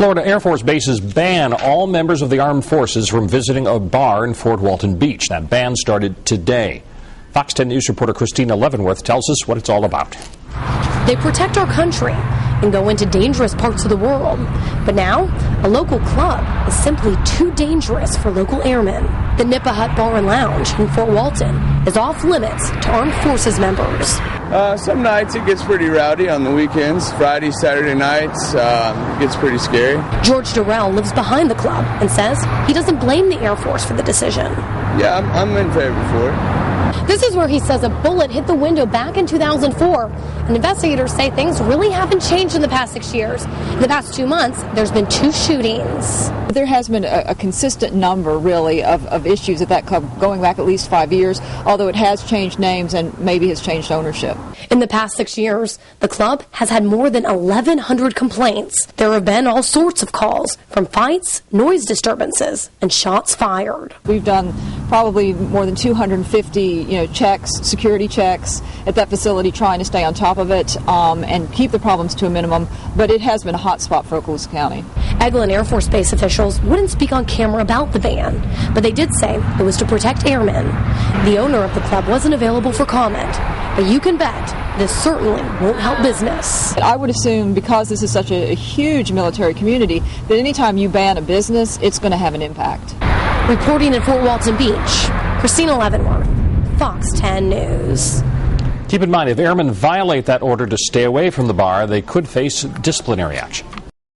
Florida Air Force bases ban all members of the armed forces from visiting a bar in Fort Walton Beach. That ban started today. Fox 10 News reporter Christina Leavenworth tells us what it's all about. They protect our country and go into dangerous parts of the world. But now, a local club is simply too dangerous for local airmen. The Nippa Hut Bar and Lounge in Fort Walton is off limits to armed forces members. Some nights it gets pretty rowdy on the weekends. Friday, Saturday nights, it gets pretty scary. George Durrell lives behind the club and says he doesn't blame the Air Force for the decision. Yeah, I'm in favor for it. This is where he says a bullet hit the window back in 2004. And investigators say things really haven't changed in the past 6 years. In the past 2 months, there's been 2 shootings. There has been a consistent number, really, of issues at that club going back at least 5 years, although it has changed names and maybe has changed ownership. In the past 6 years, the club has had more than 1,100 complaints. There have been all sorts of calls, from fights, noise disturbances, and shots fired. We've done probably more than 250 checks, security checks at that facility, trying to stay on top of it and keep the problems to a minimum, but it has been a hot spot for Okaloosa County. Eglin Air Force Base officials wouldn't speak on camera about the ban, but they did say it was to protect airmen. The owner of the club wasn't available for comment, but you can bet this certainly won't help business. I would assume, because this is such a huge military community, that anytime you ban a business, it's going to have an impact. Reporting in Fort Walton Beach, Christina Leavenworth, Fox 10 News. Keep in mind, if airmen violate that order to stay away from the bar, they could face disciplinary action.